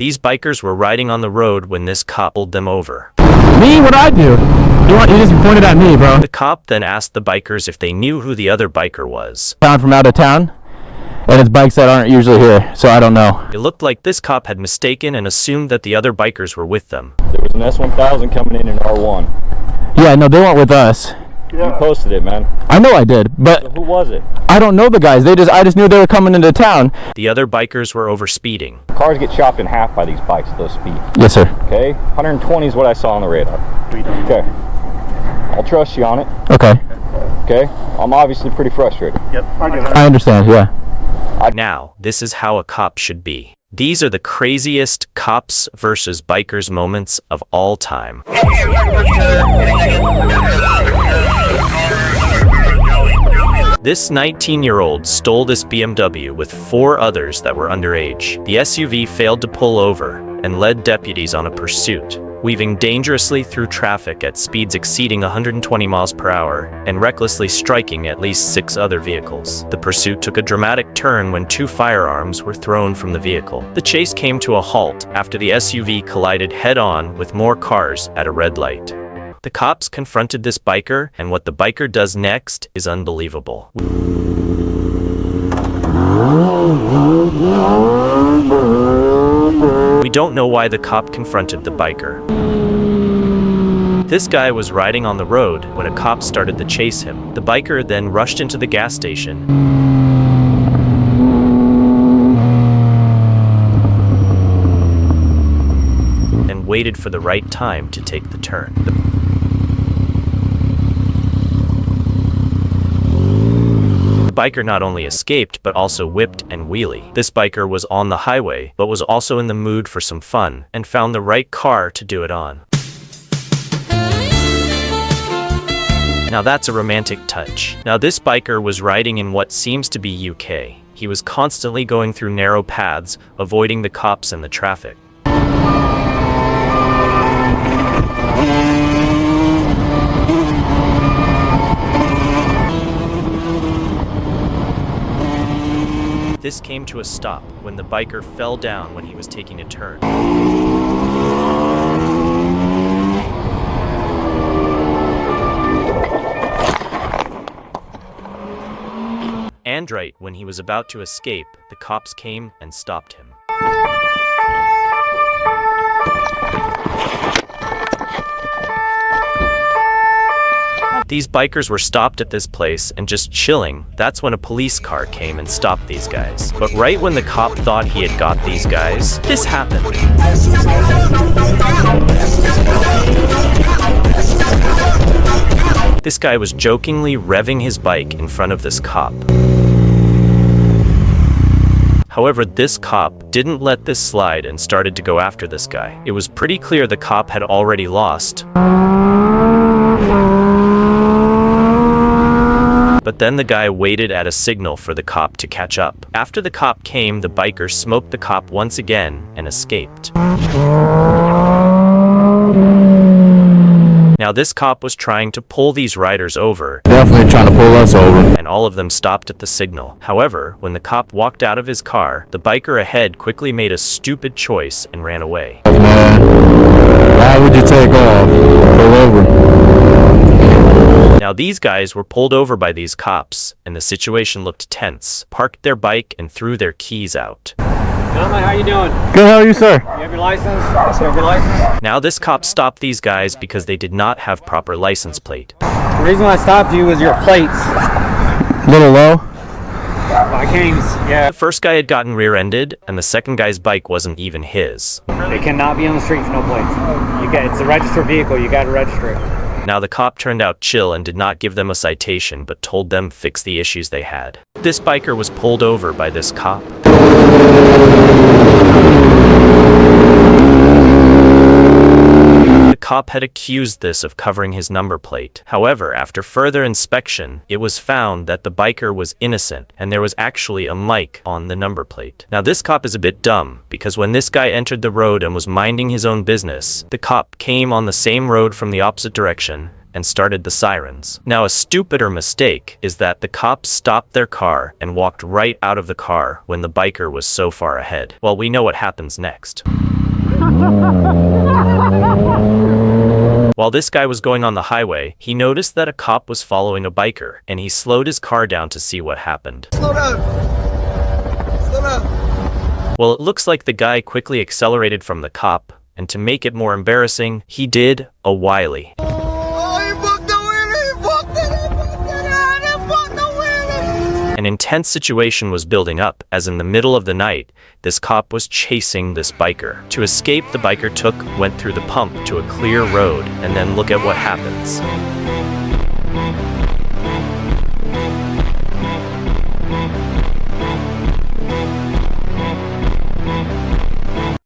These bikers were riding on the road when this cop pulled them over. Me? What'd I do? You just pointed at me, bro. The cop then asked the bikers if they knew who the other biker was. Found from out of town, and it's bikes that aren't usually here, so I don't know. It looked like this cop had mistaken and assumed that the other bikers were with them. There was an S1000 coming in R1. Yeah, no, they weren't with us. You posted it, man. I know I did, but So who was it? I don't know the guys. I just knew they were coming into town. The other bikers were over speeding. Cars get chopped in half by these bikes at those speeds. Yes, sir. Okay? 120 is what I saw on the radar. Okay. I'll trust you on it. Okay. Okay? I'm obviously pretty frustrated. Yep, I understand, yeah. Now, this is how a cop should be. These are the craziest cops versus bikers moments of all time. This 19-year-old stole this BMW with 4 others that were underage. The SUV failed to pull over and led deputies on a pursuit, weaving dangerously through traffic at speeds exceeding 120 miles per hour and recklessly striking at least 6 other vehicles. The pursuit took a dramatic turn when 2 firearms were thrown from the vehicle. The chase came to a halt after the SUV collided head-on with more cars at a red light. The cops confronted this biker, and what the biker does next is unbelievable. We don't know why the cop confronted the biker. This guy was riding on the road when a cop started to chase him. The biker then rushed into the gas station and waited for the right time to take the turn. The biker not only escaped, but also whipped and wheelie. This biker was on the highway, but was also in the mood for some fun, and found the right car to do it on. Now that's a romantic touch. Now this biker was riding in what seems to be UK. He was constantly going through narrow paths, avoiding the cops and the traffic. This came to a stop when the biker fell down when he was taking a turn. And right when he was about to escape, the cops came and stopped him. These bikers were stopped at this place and just chilling. That's when a police car came and stopped these guys. But right when the cop thought he had got these guys, this happened. This guy was jokingly revving his bike in front of this cop. However, this cop didn't let this slide and started to go after this guy. It was pretty clear the cop had already lost. But then the guy waited at a signal for the cop to catch up. After the cop came, the biker smoked the cop once again and escaped. Now this cop was trying to pull these riders over. Definitely trying to pull us over. And all of them stopped at the signal. However, when the cop walked out of his car, the biker ahead quickly made a stupid choice and ran away. Man, why would you take off? Pull over. Now these guys were pulled over by these cops, and the situation looked tense. Parked their bike and threw their keys out. Gentlemen, how you doing? Good, how are you, sir? You have your license? You have your license? Now this cop stopped these guys because they did not have proper license plate. The reason I stopped you was your plates. Little low? I came, yeah. The first guy had gotten rear-ended, and the second guy's bike wasn't even his. It cannot be on the street for no plates. It's a registered vehicle, you gotta register it. Now the cop turned out chill and did not give them a citation, but told them fix the issues they had. This biker was pulled over by this cop. The cop had accused this of covering his number plate. However, after further inspection, it was found that the biker was innocent and there was actually a mic on the number plate. Now this cop is a bit dumb, because when this guy entered the road and was minding his own business, the cop came on the same road from the opposite direction, and started the sirens. Now, a stupider mistake is that the cops stopped their car and walked right out of the car when the biker was so far ahead. Well, we know what happens next. While this guy was going on the highway, he noticed that a cop was following a biker, and he slowed his car down to see what happened. Slow down. Slow down. Well, it looks like the guy quickly accelerated from the cop, and to make it more embarrassing, he did a wheelie. An intense situation was building up, as in the middle of the night, this cop was chasing this biker. To escape, the biker went through the pump to a clear road, and then look at what happens.